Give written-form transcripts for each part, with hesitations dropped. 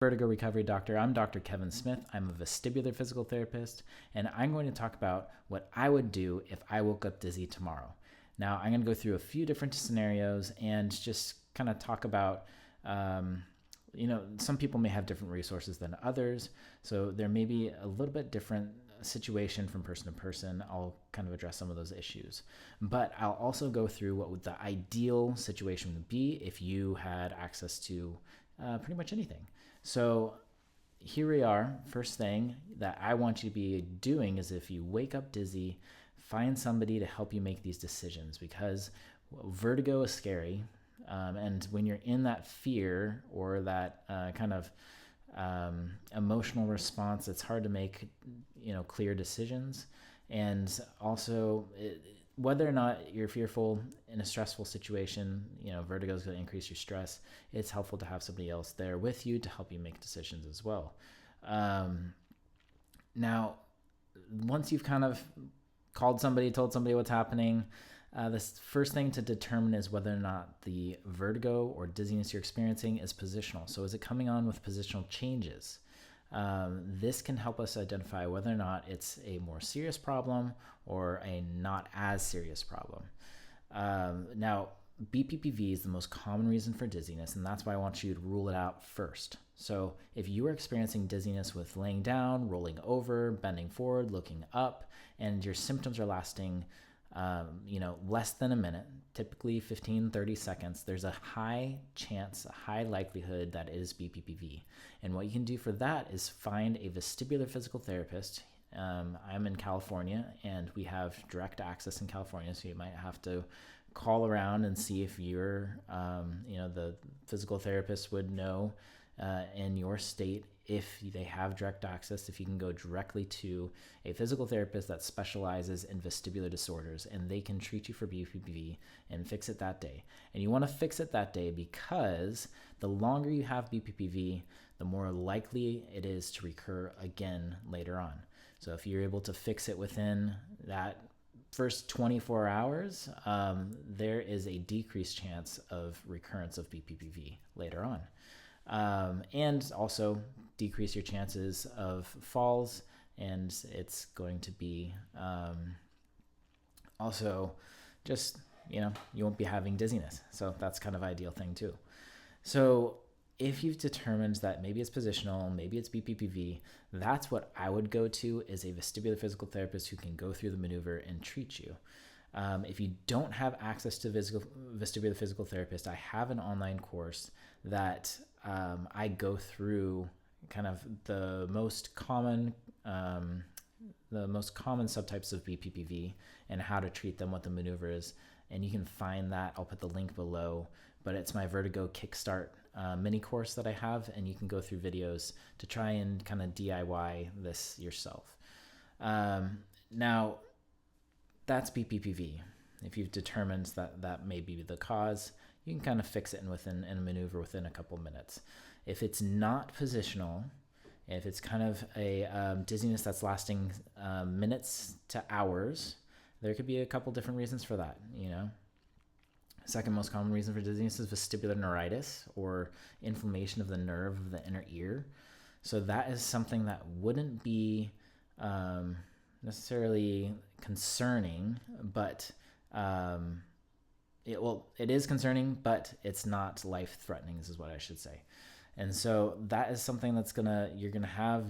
Vertigo Recovery Doctor. I'm Dr. Kevin Smith. I'm a vestibular physical therapist, and I'm going to talk about what I would do if I woke up dizzy tomorrow. Now, I'm going to go through a few different scenarios and just kind of talk about, some people may have different resources than others, so there may be a little bit different situation from person to person. I'll kind of address some of those issues, but I'll also go through what would the ideal situation would be if you had access to pretty much anything. So here we are. First thing that I want you to be doing is, if you wake up dizzy, find somebody to help you make these decisions, because vertigo is scary. And when you're in that fear or that kind of emotional response, it's hard to make, clear decisions. And also, whether or not you're fearful in a stressful situation, vertigo is going to increase your stress. It's helpful to have somebody else there with you to help you make decisions as well. Now, once you've kind of called somebody, told somebody what's happening, the first thing to determine is whether or not the vertigo or dizziness you're experiencing is positional. So is it coming on with positional changes? This can help us identify whether or not it's a more serious problem or a not as serious problem. Now, BPPV is the most common reason for dizziness, and that's why I want you to rule it out first. So if you are experiencing dizziness with laying down, rolling over, bending forward, looking up, and your symptoms are lasting less than a minute, typically 15-30 seconds, there's a high chance, a high likelihood that it is BPPV. And what you can do for that is find a vestibular physical therapist. I'm in California, and we have direct access in California, so you might have to call around and see if you're, the physical therapist would know in your state if they have direct access, if you can go directly to a physical therapist that specializes in vestibular disorders, and they can treat you for BPPV and fix it that day. And you want to fix it that day because the longer you have BPPV, the more likely it is to recur again later on. So if you're able to fix it within that first 24 hours, there is a decreased chance of recurrence of BPPV later on. And also decrease your chances of falls, and it's going to be also just, you won't be having dizziness. So that's kind of ideal thing too. So if you've determined that maybe it's positional, maybe it's BPPV, that's what I would go to, is a vestibular physical therapist who can go through the maneuver and treat you. If you don't have access to vestibular physical therapist, I have an online course that I go through kind of the most common subtypes of BPPV and how to treat them, what the maneuver is. And you can find that. I'll put the link below, but it's my Vertigo Kickstart mini course that I have, and you can go through videos to try and kind of DIY this yourself. Now, that's BPPV. If you've determined that may be the cause, you can kind of fix it in a maneuver within a couple minutes. If it's not positional, if it's kind of a dizziness that's lasting minutes to hours, there could be a couple different reasons for that. Second most common reason for dizziness is vestibular neuritis, or inflammation of the nerve of the inner ear. So that is something that wouldn't be necessarily concerning, but it is concerning, but it's not life-threatening, is what I should say. And so that is something you're gonna have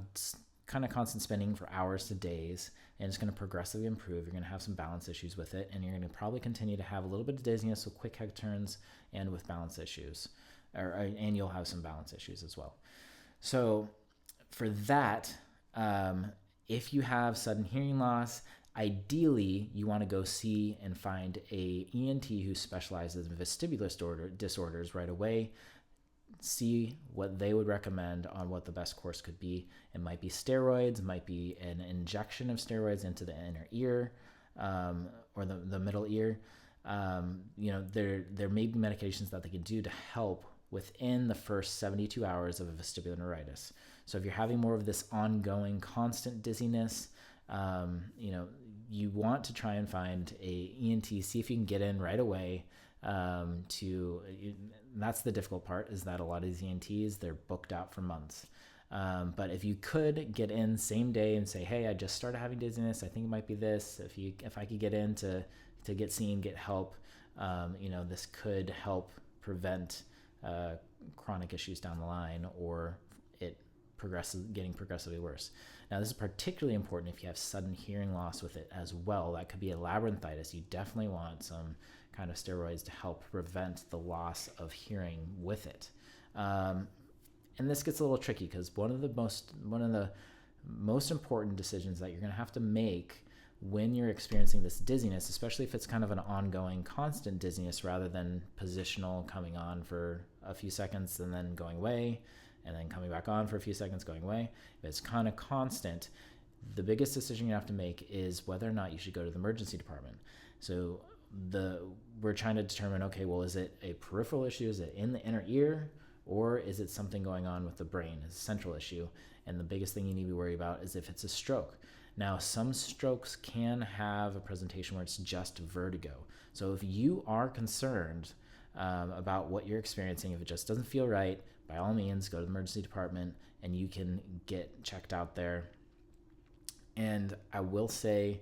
kind of constant spinning for hours to days, and it's going to progressively improve. You're going to have some balance issues with it, and you're going to probably continue to have a little bit of dizziness with quick head turns and with balance issues, and you'll have some balance issues as well. So for that, if you have sudden hearing loss, ideally you want to go see and find a ENT who specializes in vestibular disorders right away. See what they would recommend on what the best course could be. It might be steroids, might be an injection of steroids into the inner ear, or the middle ear. There may be medications that they can do to help within the first 72 hours of a vestibular neuritis. So if you're having more of this ongoing constant dizziness, you want to try and find a ENT, see if you can get in right away, to that's the difficult part, is that a lot of these ENTs, they're booked out for months. But if you could get in same day and say, hey, I just started having dizziness, I think it might be this. If I could get in to get seen, get help, this could help prevent chronic issues down the line, or it getting progressively worse. Now, this is particularly important if you have sudden hearing loss with it as well. That could be a labyrinthitis. You definitely want some kind of steroids to help prevent the loss of hearing with it. And this gets a little tricky, because one of the most important decisions that you're going to have to make when you're experiencing this dizziness, especially if it's kind of an ongoing, constant dizziness rather than positional, coming on for a few seconds and then going away, and then coming back on for a few seconds, going away. If it's kind of constant, the biggest decision you have to make is whether or not you should go to the emergency department. So we're trying to determine, okay, well, is it a peripheral issue? Is it in the inner ear? Or is it something going on with the brain? It's a central issue. And the biggest thing you need to be worried about is if it's a stroke. Now, some strokes can have a presentation where it's just vertigo. So if you are concerned about what you're experiencing, if it just doesn't feel right, by all means, go to the emergency department and you can get checked out there. And I will say,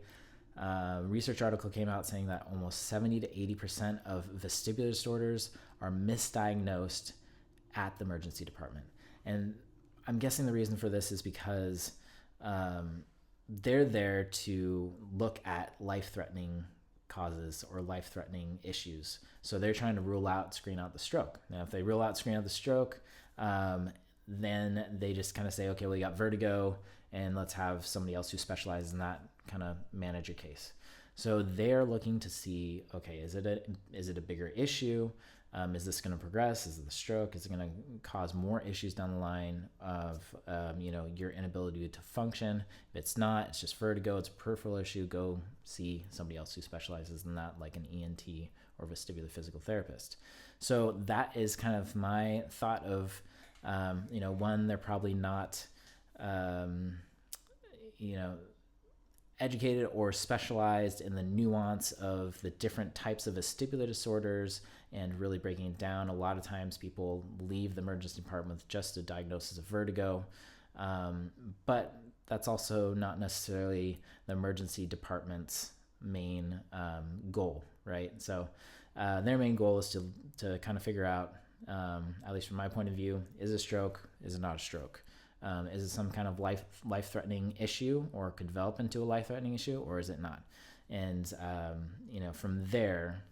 a research article came out saying that almost 70 to 80% of vestibular disorders are misdiagnosed at the emergency department. And I'm guessing the reason for this is because they're there to look at life-threatening causes or life-threatening issues. So they're trying to screen out the stroke. Now, if they screen out the stroke, then they just kind of say, okay, well, you got vertigo, and let's have somebody else who specializes in that kind of manage your case. So they're looking to see, okay, is it a bigger issue? Is this going to progress? Is it the stroke? Is it going to cause more issues down the line of, your inability to function? If it's not, it's just vertigo, it's a peripheral issue, go see somebody else who specializes in that, like an ENT or vestibular physical therapist. So that is kind of my thought of, one, they're probably not, educated or specialized in the nuance of the different types of vestibular disorders and really breaking it down. A lot of times people leave the emergency department with just a diagnosis of vertigo, but that's also not necessarily the emergency department's main goal, right? So their main goal is to kind of figure out, at least from my point of view, is it a stroke? Is it not a stroke? Is it some kind of life-threatening issue, or could develop into a life-threatening issue, or is it not? And, from there,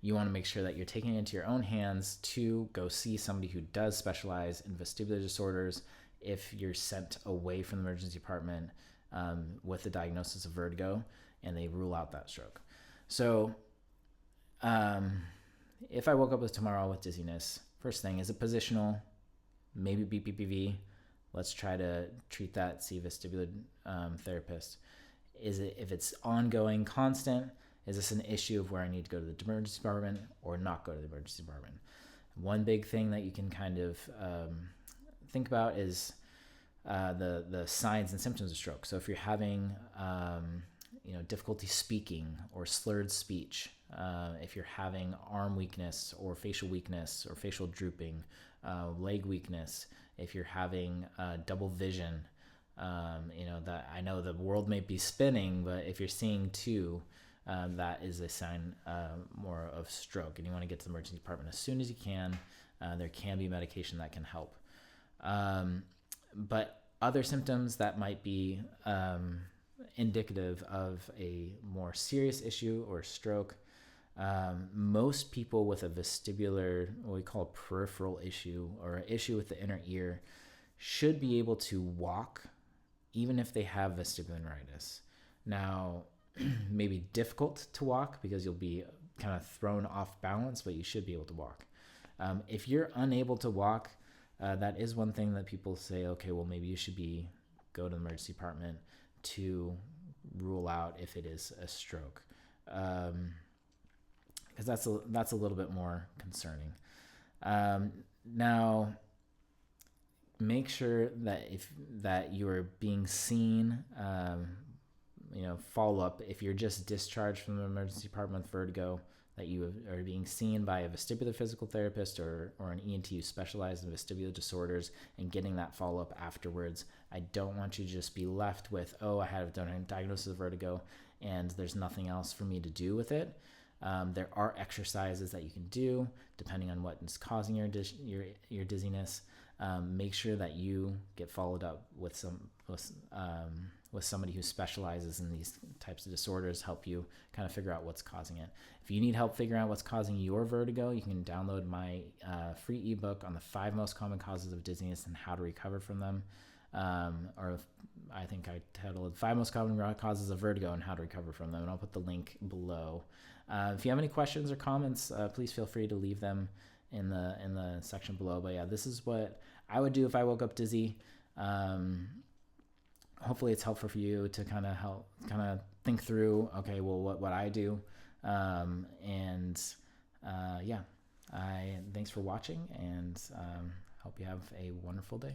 you want to make sure that you're taking it into your own hands to go see somebody who does specialize in vestibular disorders if you're sent away from the emergency department with the diagnosis of vertigo and they rule out that stroke. So if I woke up tomorrow with dizziness, first thing, is it positional? Maybe BPPV. Let's try to treat that, see a vestibular therapist. If it's ongoing, constant, is this an issue of where I need to go to the emergency department or not go to the emergency department? One big thing that you can kind of think about is the signs and symptoms of stroke. So if you're having difficulty speaking or slurred speech, if you're having arm weakness or facial drooping, leg weakness, if you're having double vision, that I know the world may be spinning, but if you're seeing two, that is a sign more of stroke, and you want to get to the emergency department as soon as you can. There can be medication that can help. But other symptoms that might be indicative of a more serious issue or stroke, most people with a vestibular, what we call peripheral issue, or an issue with the inner ear, should be able to walk even if they have vestibular neuritis. Now, maybe difficult to walk because you'll be kind of thrown off balance, but you should be able to walk. If you're unable to walk, that is one thing that people say, okay, well, maybe you should go to the emergency department to rule out if it is a stroke. Because that's a little bit more concerning. Now, make sure that you are being seen. Follow up. If you're just discharged from the emergency department with vertigo, that you are being seen by a vestibular physical therapist or an ENT who specializes in vestibular disorders and getting that follow-up afterwards. I don't want you to just be left with, oh, I had a diagnosis of vertigo and there's nothing else for me to do with it. There are exercises that you can do depending on what is causing your dizziness. Make sure that you get followed up with somebody who specializes in these types of disorders, help you kind of figure out what's causing it. If you need help figuring out what's causing your vertigo, you can download my free ebook on the 5 most common causes of dizziness and how to recover from them. Or I think I titled 5 most common causes of vertigo and how to recover from them, and I'll put the link below. If you have any questions or comments, please feel free to leave them in the section below. But yeah, this is what I would do if I woke up dizzy. Hopefully it's helpful for you to kind of think through, okay, well, what I do. Thanks for watching, and hope you have a wonderful day.